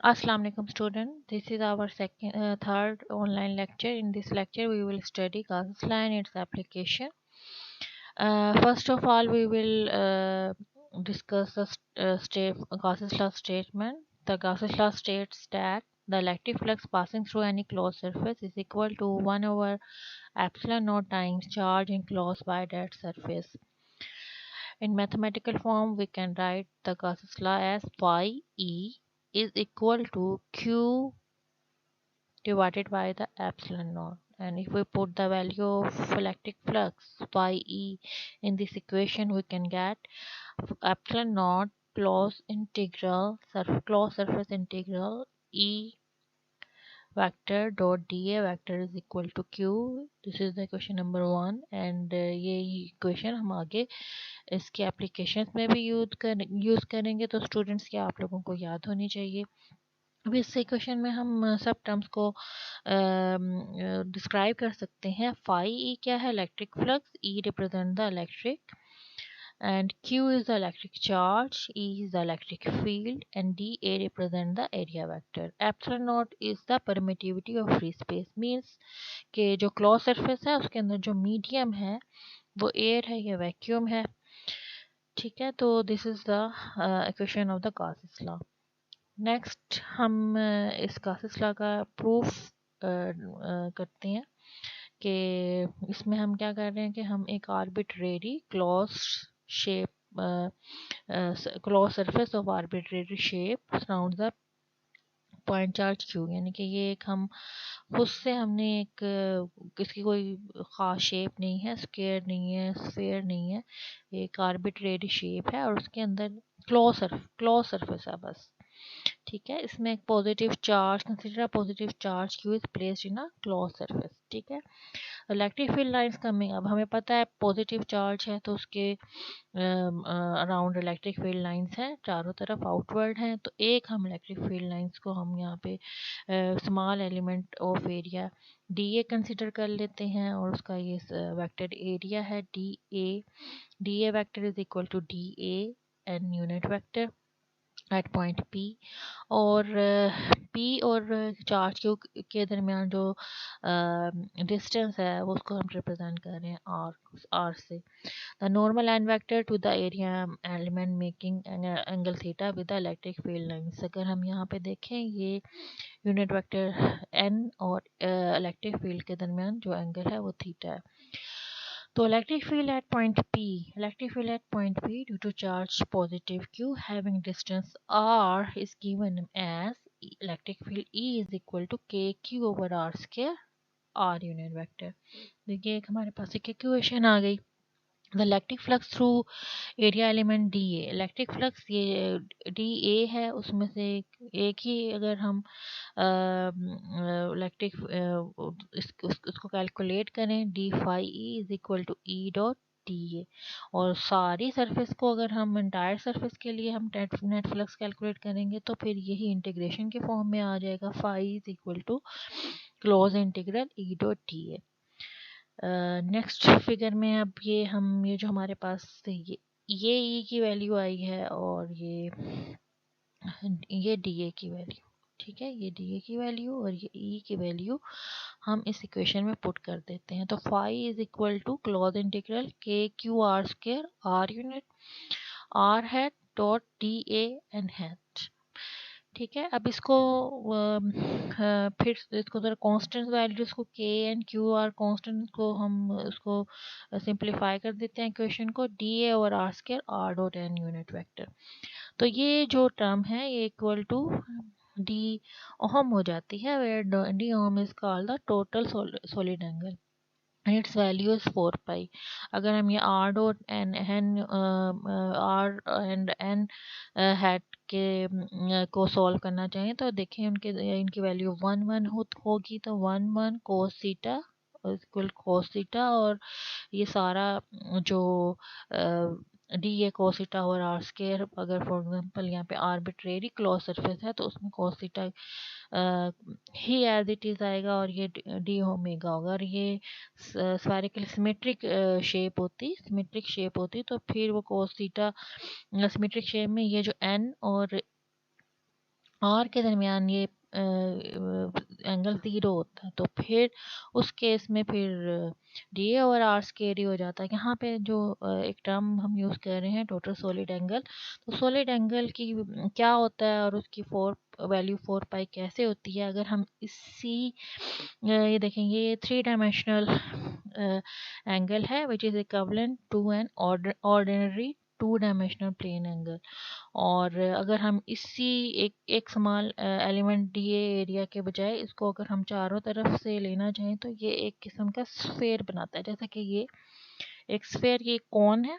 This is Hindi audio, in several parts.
Assalamu alaikum student. This is our third online lecture. In this lecture, we will study Gauss's law and its application. First of all, we will discuss the Gauss's law statement. The Gauss's law states that the electric flux passing through any closed surface is equal to 1 over epsilon naught times charge enclosed by that surface. In mathematical form, we can write the Gauss's law as phi E is equal to Q divided by the epsilon naught. And if we put the value of electric flux phi E in this equation, we can get epsilon naught plus integral closed surface integral E vector dot dA vector is equal to Q. This is the equation number 1 and ये equation हम आगे इसके एप्लीकेशन में भी यूज़ करेंगे तो स्टूडेंट्स की आप लोगों को याद होनी चाहिए। अब इस इक्वेशन में हम सब टर्म्स को डिस्क्राइब कर सकते हैं। फाई ई क्या है? Electric flux, E represent the electric and Q is the electric charge, E is the electric field and dA represent the area vector. Epsilon naught is the permittivity of free space, means कि जो closed surface है उसके अंदर जो medium है वो air है या vacuum है। ठीक है, तो this is the equation of the Gauss's law. Next हम इस Gauss's law का proof करते हैं कि इसमें हम क्या कर रहे हैं कि हम एक arbitrary closed shape closed surface of arbitrary shape surrounds the point charge q, यानी कि ये एक हम खुद से हमने एक किसकी कोई खास शेप नहीं है, स्क्वायर नहीं है, स्फीयर नहीं है, एक आर्बिट्रेरी शेप है और उसके अंदर क्लोज सरफेस है बस। ठीक है, इसमें एक positive charge consider positive charge Q is placed in a close surface. ठीक है, इलेक्ट्रिक फील्ड लाइंस कमिंग, अब हमें पता है पॉजिटिव चार्ज है तो उसके अराउंड इलेक्ट्रिक फील्ड लाइंस हैं, चारों तरफ आउटवर्ड हैं, तो एक हम इलेक्ट्रिक फील्ड लाइंस को हम यहाँ पे small element of area D A consider कर लेते हैं और उसका ये वेक्टर एरिया है D A vector is equal to D A N unit vector at point P और पी और चार्ज क्यू के दरमियान जो डिस्टेंस है वो उसको हम रिप्रेजेंट कर रहे हैं आर से। The normal line vector to the area element making angle theta with the electric field lines. अगर हम यहाँ पे देखें ये यूनिट वेक्टर एन और इलेक्ट्रिक फील्ड के दरमियान जो एंगल है वो थीटा है। तो electric field at point P, due to charge positive Q having distance R is given as electric field E is equal to KQ over R square R unit vector। देखिए एक हमारे पास एक इक्वेशन आ गई। The electric flux through area element DA, electric flux ये DA है, उसमें से एक ही अगर हम इलेक्ट्रिक इसको कैलकुलेट करें D phi E is equal to E dot D A और सारी सरफेस को अगर हम इंटायर सरफेस के लिए हम नेट फ्लक्स कैलकुलेट करेंगे तो फिर यही इंटीग्रेशन के फॉर्म में आ जाएगा phi is equal to close integral E dot D A. Next figure में अब ये जो हमारे पास ये ई की वैल्यू आई है और ये डी ए की वैल्यू। ठीक है, ये डी ए की वैल्यू और ये ई की वैल्यू हम इस इक्वेशन में पुट कर देते हैं। तो phi is equal to close integral के q r square r unit r hat dot D A n hat. ठीक है, अब इसको फिर इसको जरा कांस्टेंट वैल्यूज को के एंड क्यू आर कांस्टेंट को हम उसको सिंप्लीफाई कर देते हैं इक्वेशन को डी ए और R square R dot N unit vector. तो ये जो टर्म है ये इक्वल टू डी ओहम हो जाती है where D ohm is called the total solid angle and its value is 4 pi। अगर हम ये r dot N r and n hat के को सॉल्व करना चाहें तो देखें इनकी वैल्यू 1 1 होगी तो 1 1 cos theta equal cos theta और ये सारा जो डी ए cos थीटा और आर स्क्वायर अगर फॉर एग्जांपल यहाँ पे आर्बिट्रेरी क्लोज सरफेस है तो उसमें cos थीटा ही एज इट इज आएगा और ये डी ओमेगा होगा। और ये स्फेरिकल सिमेट्रिक शेप होती तो फिर वो cos थीटा सिमेट्रिक शेप में ये जो n और आर के दरमियान ये एंगल ज़ीरो होता है, तो फिर उस केस में फिर डी ए और आर स्केयर ही हो जाता है। यहाँ पे जो एक टर्म हम यूज़ कर रहे हैं टोटल सॉलिड एंगल, तो सॉलिड एंगल की क्या होता है और उसकी वैल्यू 4 पाई कैसे होती है। अगर हम इसी ये देखेंगे, ये 3 डायमेंशनल एंगल है which is equivalent to an ordinary 2 dimensional plane angle. और अगर हम इसी एक स्मॉल एलिमेंट डी एरिया के बजाय इसको अगर हम चारों तरफ से लेना चाहें तो ये एक किस्म का स्फेयर बनाता है। जैसा कि ये एक स्फेयर, ये कौन है,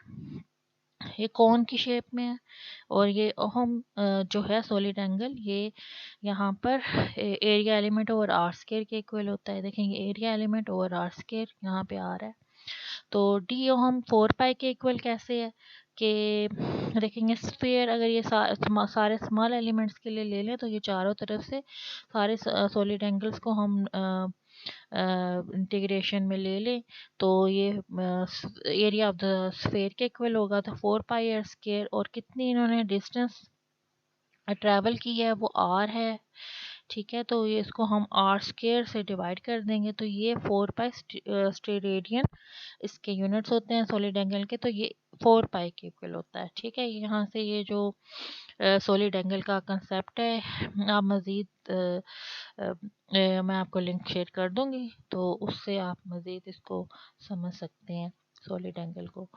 ये कौन की शेप में है। और ये हम जो है सॉलिड एंगल, ये यहाँ पर area element over R square के इक्वल होता है। देखेंगे area element over R square यहाँ पे आ रहा है। तो डी हम 4 पाई के इक्वल कैसे है कि देखेंगे स्फीयर, अगर ये सारे स्मॉल एलिमेंट्स के लिए ले लें तो ये चारों तरफ से सारे सॉलिड एंगल्स को हम इंटीग्रेशन में ले लें तो ये एरिया ऑफ द स्फीयर के इक्वल होगा। तो 4 पाई आर स्केयर, और कितनी इन्होंने डिस्टेंस ट्रैवल की है वो आर है, ठीक है। तो ये इसको हम आर स्केयर से डिवाइड कर देंगे तो ये 4 पाई स्टेरेडियन इसके यूनिट्स होते हैं सॉलिड एंगल के। तो ये 4 पाई के इक्वल होता है, ठीक है। यहाँ से ये जो सॉलिड एंगल का कंसेप्ट है, आप मज़ीद मैं आपको लिंक शेयर कर दूंगी तो उससे आप मज़ीद इसको समझ सकते हैं सॉलिड एंगल को,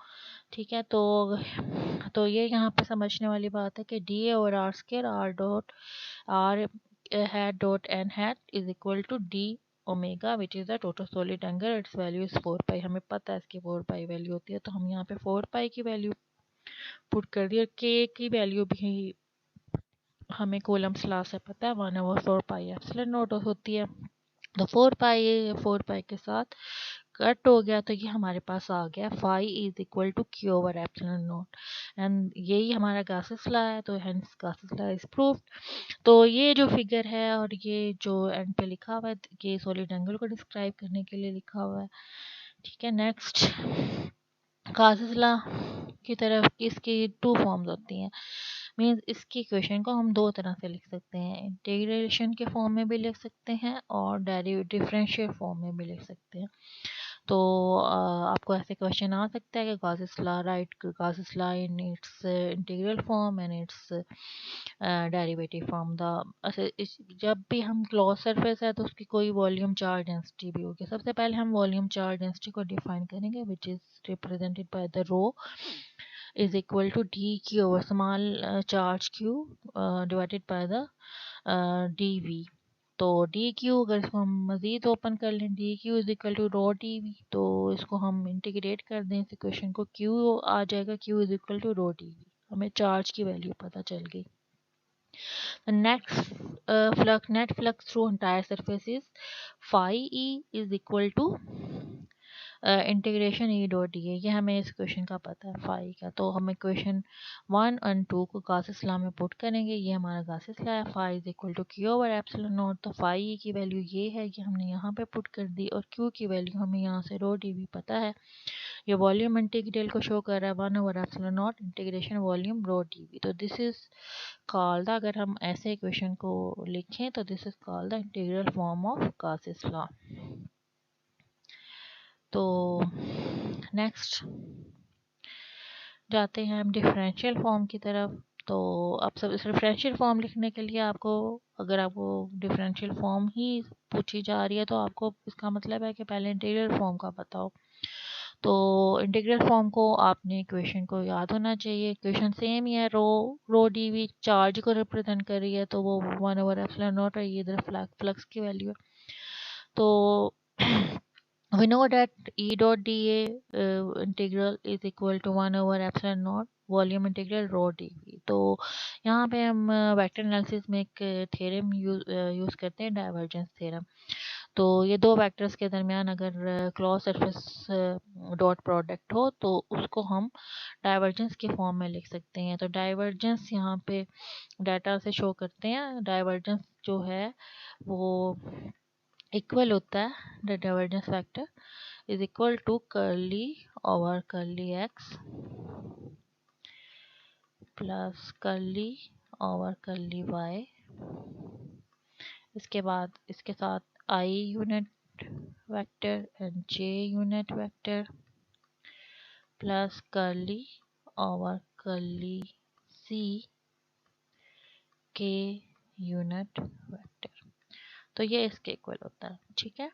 ठीक है। तो ये यहाँ पे समझने वाली बात है कि डी ए और R square R dot R hat dot N hat is equal to D omega which is the total solid angle, its value is 4 pi. हमें पता है इसकी 4 पाई वैल्यू होती है, तो हम यहाँ पे 4 पाई की वैल्यू पुट कर दी, और के की वैल्यू भी हमें कूलम्स लॉ से पता है 1/4 पाई एप्सिलॉन नॉट होती है। तो 4 पाई के साथ कट हो गया, तो ये हमारे पास आ गया phi is equal to Q over epsilon naught, and यही हमारा गासेस लॉ है। तो hence Gauss's law is proved. तो ये जो फिगर है और ये जो एंड पे लिखा हुआ है, ये सॉलिड एंगल को डिस्क्राइब करने के लिए लिखा हुआ है, ठीक है। नेक्स्ट गासेस लॉ की तरफ, इसकी 2 फॉर्म्स होती हैं। मीन्स इसकी इक्वेशन को हम 2 तरह से लिख सकते हैं, इंटीग्रेशन के फॉर्म में भी लिख सकते हैं और डिफरेंशियल फॉर्म में भी लिख सकते हैं। तो आपको ऐसे क्वेश्चन आ सकता है कि Gauss's law, right Gauss's law इन its integral form and its derivative form. जब भी हम क्लोज सरफेस है तो उसकी कोई वॉल्यूम चार्ज डेंसिटी भी होगी। सबसे पहले हम वॉल्यूम चार्ज डेंसिटी को डिफाइन करेंगे which is represented by the rho is equal to dq over small charge q divided by the dv। तो डी क्यू अगर इसको हम मज़ीद ओपन कर लें, D Q is equal to rho D we, तो इसको हम इंटीग्रेट कर दें इस इक्वेशन को, क्यू आ जाएगा Q is equal to rho D V, हमें चार्ज की वैल्यू पता चल गई। Net flux through entire surface is phi e is equal to integration E dot D है। ये हमें इस क्वेश्चन का पता है फाई का, तो हम इक्वेशन 1 और 2 को गासेस लॉ में पुट करेंगे। ये हमारा गासेस लॉ है, phi is equal to Q over epsilon naught. तो फाई की वैल्यू ये है कि हमने यहाँ पे पुट कर दी, और क्यू की वैल्यू हमें यहाँ से रो डी वी पता है। ये वॉल्यूम इंटीग्रल को शो कर रहा है 1 over epsilon not integration volume rho D we. तो दिस इज कॉल्ड, अगर हम ऐसे इक्वेशन को लिखें तो this is called the integral form of Gauss's law. तो नेक्स्ट जाते हैं हम डिफरेंशियल फॉर्म की तरफ। तो अब सब इस डिफरेंशियल फॉर्म लिखने के लिए आपको, अगर आपको डिफरेंशियल फॉर्म ही पूछी जा रही है तो आपको इसका मतलब है कि पहले इंटीग्रल फॉर्म का पता हो। तो इंटीग्रल फॉर्म को आपने इक्वेशन को याद होना चाहिए। इक्वेशन सेम ही है, रो डी वी चार्ज को रिप्रेजेंट कर रही है, तो वो 1/एप्सिलॉन नॉट है, ये इधर फ्लक्स की वैल्यू है। तो we know that E dot dA integral is equal to 1/epsilon naught volume integral rho D we. तो यहाँ पे हम वेक्टर एनालिसिस में एक थ्योरम यूज़ करते हैं, डाइवर्जेंस थ्योरम। तो ये दो वेक्टर्स के दरमियान अगर क्लॉज सरफेस डॉट प्रोडक्ट हो तो उसको हम डाइवर्जेंस के फॉर्म में लिख सकते हैं। तो डाइवर्जेंस यहाँ पे डाटा से शो करते हैं। डाइवर्जेंस जो है वो इक्वल होता है, the divergence factor is equal to curly over curly x plus curly over curly y इसके बाद इसके साथ I unit vector and J unit vector plus curly over curly C K unit vector, तो ये इसके इक्वल होता है। ठीक है,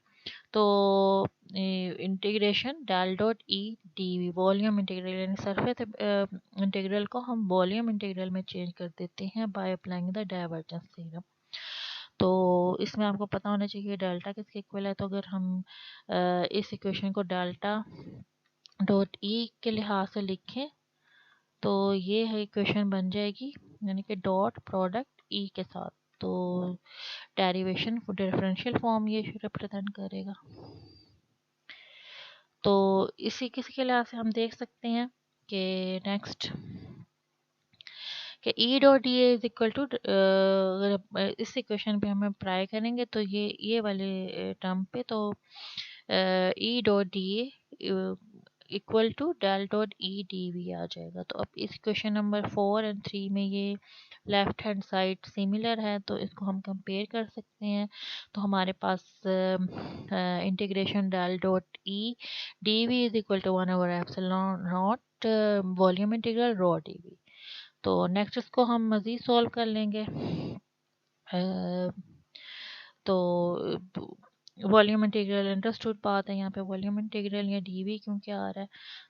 तो integration del dot E D V, volume integral यानी सरफेस इंटीग्रल को हम वॉल्यूम इंटीग्रल में चेंज कर देते हैं by applying the divergence theorem. तो इसमें आपको पता होना चाहिए डेल्टा किसके इक्वल है। तो अगर हम इस इक्वेशन को डेल्टा डॉट ई के लिहाज से लिखें तो ये है इक्वेशन बन जाएगी, यानी कि डॉट प्रोडक्ट ई के साथ, तो डेरिवेशन डिफरेंशियल फॉर्म ये रिप्रेजेंट करेगा। तो इसी किसके लिहाज से हम देख सकते हैं कि नेक्स्ट कि E dot D is equal to, इस इक्वेशन पे हम अप्लाई करेंगे तो ये वाले टर्म पे, तो ई dot d equal to del dot E D v आ जाएगा। तो अब इस क्वेश्चन नंबर 4 और 3 में ये लेफ्ट हैंड साइड सिमिलर है, तो इसको हम कंपेयर कर सकते हैं। तो हमारे पास integration del dot E D v is equal to 1 over epsilon not volume integral rho d we. तो नेक्स्ट इसको हम मज़ीद सॉल्व कर लेंगे। तो वॉल्यूम इंटीग्रल अंडरस्टूड बात है, यहाँ पे वॉल्यूम इंटीग्रल या डीवी क्योंकि आ रहा है,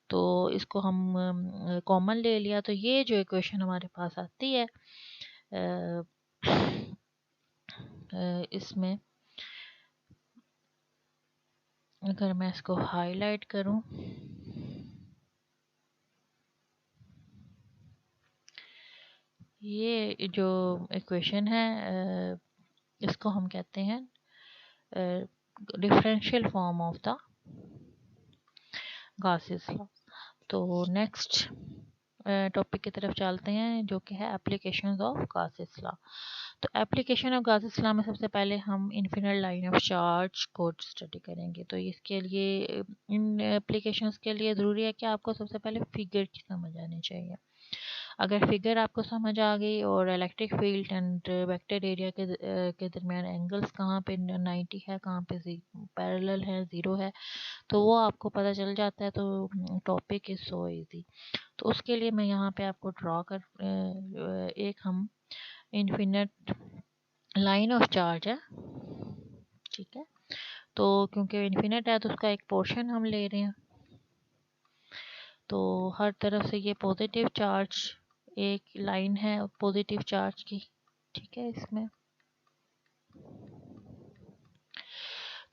तो इसको हम कॉमन ले लिया। तो ये जो इक्वेशन हमारे पास आती है इसमें अगर मैं इसको हाईलाइट करूं, ये जो इक्वेशन है इसको हम कहते हैं differential form of the Gauss's law. तो नेक्स्ट टॉपिक की तरफ चलते हैं जो कि है एप्लीकेशंस ऑफ गॉसेस लॉ। तो एप्लीकेशन ऑफ गॉसेस लॉ में सबसे पहले हम इन्फिनिट लाइन ऑफ चार्ज को स्टडी करेंगे। तो इसके लिए इन एप्लीकेशंस के लिए ज़रूरी है कि आपको सबसे पहले फिगर की समझ आनी चाहिए। अगर फिगर आपको समझ आ गई और electric field and vector area के दरमियान एंगल्स कहाँ पे 90 है, कहाँ पे पैरेलल है, 0 है, तो वो आपको पता चल जाता है, तो टॉपिक इज सो इजी। तो उसके लिए मैं यहाँ पे आपको ड्रॉ कर एक हम इन्फिनिट लाइन ऑफ चार्ज है। ठीक है, तो क्योंकि इन्फिनिट है तो उसका एक पोर्शन हम ले रहे हैं, तो हर तरफ से ये पॉजिटिव चार्ज एक लाइन है पॉजिटिव चार्ज की। ठीक है, इसमें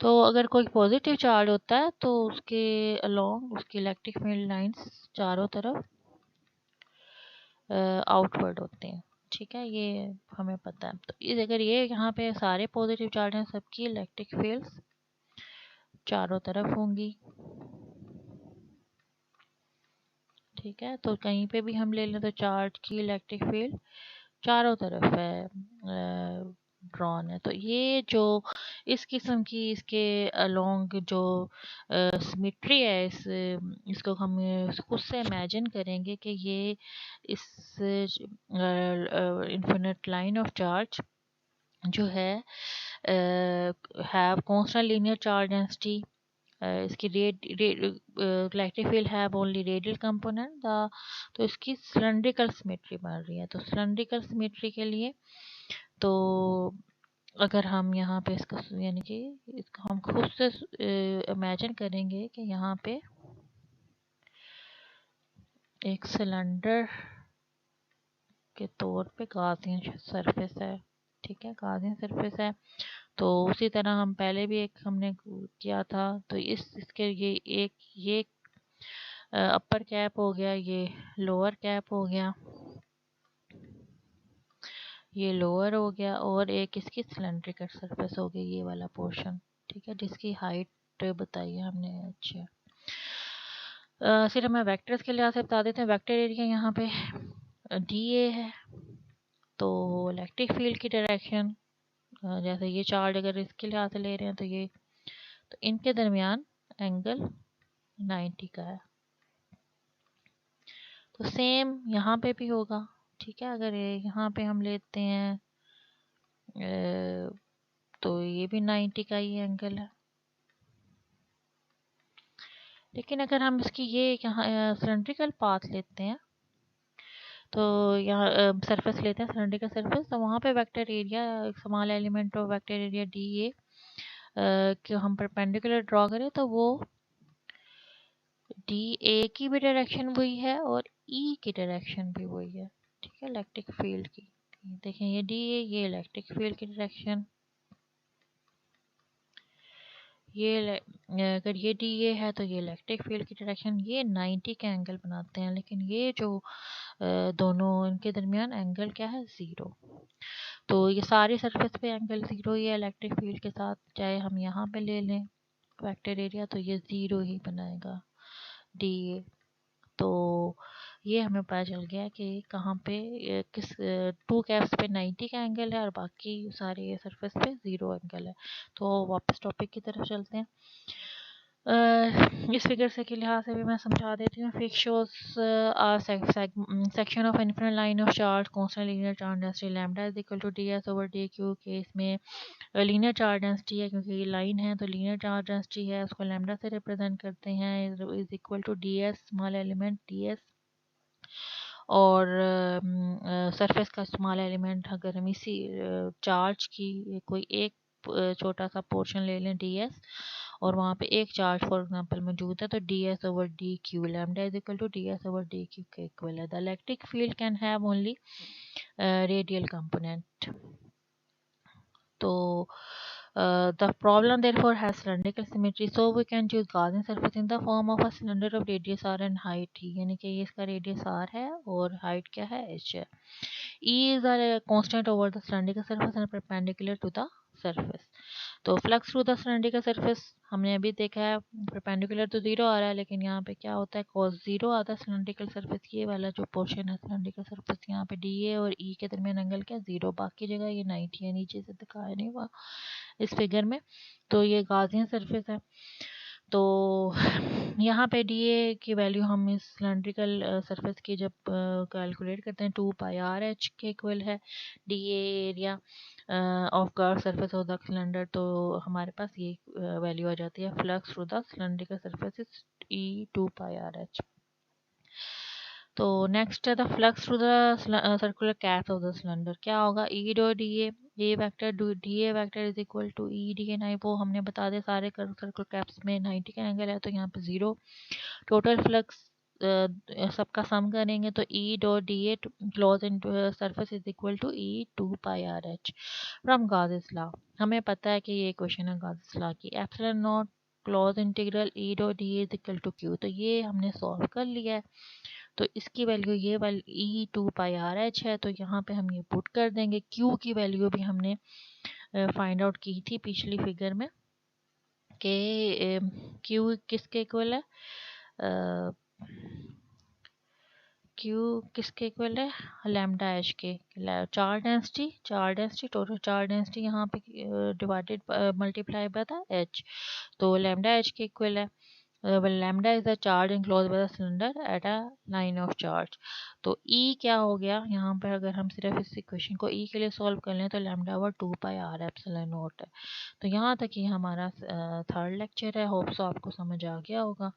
तो अगर कोई पॉजिटिव चार्ज होता है तो उसके अलोंग उसकी इलेक्ट्रिक फील्ड लाइंस चारों तरफ आउटवर्ड होते हैं। ठीक है, ये हमें पता है। तो इस अगर ये यहाँ पे सारे पॉजिटिव चार्ज हैं, सबकी इलेक्ट्रिक फील्ड्स चारों तरफ होंगी। ठीक है, तो कहीं पे भी हम ले लें तो चार्ज की इलेक्ट्रिक फील्ड चारों तरफ है ड्रॉन है। तो ये जो इस किस्म की इसके अलोंग जो सिमेट्री है, इसको हम खुद से इमेजिन करेंगे कि ये इस इन्फिनिट लाइन ऑफ चार्ज जो है have constant linear charge density, इसकी electric field have only radial component the, तो इसकी सिलेंड्रिकल सिमेट्री बन रही है। तो सिलेंड्रिकल सिमेट्री के लिए तो अगर हम यहाँ पे इसका यानी कि इसको हम खुद से इमेजिन करेंगे कि यहाँ पे एक सिलेंडर के तौर पे गाउसियन सरफेस है। ठीक है, गाउसियन सरफेस है, तो उसी तरह हम पहले भी एक हमने किया था। तो इसके ये अपर कैप हो गया, ये लोअर कैप हो गया, ये लोअर हो गया, और एक इसकी सिलेंड्रिकल सरफेस हो गई, ये वाला पोर्शन। ठीक है, जिसकी हाइट बताई है हमने। अच्छा, सिर्फ हमें वेक्टर्स के लिहाज से बता देते हैं। वेक्टर एरिया यहाँ पे डी ए है, तो इलेक्ट्रिक फील्ड की डायरेक्शन जैसे ये चार्ज अगर इसके लिहाज से ले रहे हैं तो ये, तो इनके दरमियान एंगल 90 का है। तो सेम यहाँ पे भी होगा। ठीक है, अगर यहाँ पे हम लेते हैं तो ये भी 90 का ही एंगल है। लेकिन अगर हम इसकी ये यहाँ सिलेंड्रिकल पाथ लेते हैं, तो यहाँ सरफेस लेते हैं सिलेंड्रिकल सरफेस, तो वहाँ पे vector area, small element of vector area D ए कि हम परपेंडिकुलर ड्रॉ करें तो वो डी ए की भी डायरेक्शन वही है और ई की डायरेक्शन भी वही है, ठीक है, इलेक्ट्रिक फील्ड की। देखें ये डी ए, ये इलेक्ट्रिक फील्ड की डायरेक्शन, ये अगर ये डी ए है तो ये इलेक्ट्रिक फील्ड की डायरेक्शन, ये 90 के एंगल बनाते हैं। लेकिन ये जो दोनों इनके दरमियान एंगल क्या है, ज़ीरो। तो ये सारी सरफेस पे एंगल ज़ीरो ही है इलेक्ट्रिक फील्ड के साथ, चाहे हम यहाँ पे ले लें वेक्टर एरिया तो ये ज़ीरो ही बनाएगा डी ए। तो ये हमें पता चल गया कि कहाँ पे किस टू कैप्स पे 90 का एंगल है और बाकी सारे सरफेस पे ज़ीरो एंगल है। तो वापस टॉपिक की तरफ चलते हैं। इस फिगर से के लिहाज से भी मैं समझा देती हूँ। Fix shows section of infinite line of charge constant linear charge density lambda is equal to D S over D Q के इसमें लीनियर चार्ज डेंसिटी है क्योंकि ये लाइन है, तो लीनियर चार्ज डेंसिटी है उसको लैम्डा से रिप्रेजेंट करते हैं, is equal to D S small element D S, और सरफेस का स्मॉल एलिमेंट अगर हम इसी चार्ज की कोई एक छोटा सा पोर्शन ले लें डी एस, और वहाँ पे एक चार्ज फॉर एग्जांपल मौजूद है, तो D S over D Q lambda is equal to D S over D Q के इक्वल है। The electric field can have only radial component. तो the problem therefore has cylindrical symmetry, so we can choose Gaussian surface in the form of a cylinder of radius r and height, यानी कि ये इसका रेडियस r है और हाइट क्या है, h है। E is a constant over the cylindrical surface and perpendicular to the surface। तो flux through the cylindrical surface हमने अभी देखा है परपेंडिकुलर तो जीरो आ रहा है, लेकिन यहाँ पे क्या होता है कॉस जीरो आता है सिलेंड्रिकल सरफेस, ये वाला जो पोर्शन है सिलेंड्रिकल सरफेस, यहाँ पे डी ए और ई के दरमियान एंगल क्या जीरो, बाकी जगह ये 90 है, नीचे से दिखाया नहीं हुआ इस फिगर में। तो ये गाजियन सरफेस है। तो यहाँ पे डी ए की वैल्यू हम इस सिलेंड्रिकल सरफेस की जब कैलकुलेट करते हैं 2 पाई आर एच के इक्वल है D A area of curve surface of the cylinder, तो हमारे पास ये वैल्यू आ जाती है flux through the cylindrical surface is E 2 pi R H. तो नेक्स्ट है the flux through the circular caps of the cylinder, क्या होगा E dot D A vector D A vector is equal to E D A नाई, वो हमने बता दिया सारे सर्कुलर कैप्स में 90 का एंगल है, तो यहाँ पे जीरो। टोटल फ्लक्स सबका सम करेंगे तो ई dot D A close in surface is equal to E 2 pi R H from Gauss law. हमें पता है कि ये क्वेश्चन है गाउस लॉ की, epsilon naught close integral E dot D A is equal to Q, तो ये हमने सॉल्व कर लिया है। तो इसकी वैल्यू ये वाली ई 2 पाई आर एच है, तो यहाँ पे हम ये पुट कर देंगे। क्यू की वैल्यू भी हमने फाइंड आउट की थी पिछली फिगर में कि क्यू किसके इक्वल है, क्यू किसके इक्वल है, लैम्डा एच के। Charge density total charge density यहाँ पे divided multiply by the H, तो लैम्डा एच के इक्वल है। Lambda is the charge enclosed by the cylinder at a line of charge। तो E क्या हो गया यहाँ पर, अगर हम सिर्फ इस इक्वेशन को E के लिए सॉल्व कर लें तो lambda over 2 pi R epsilon naught है। तो यहाँ तक ही हमारा थर्ड लेक्चर है, होप सो आपको समझ आ गया होगा।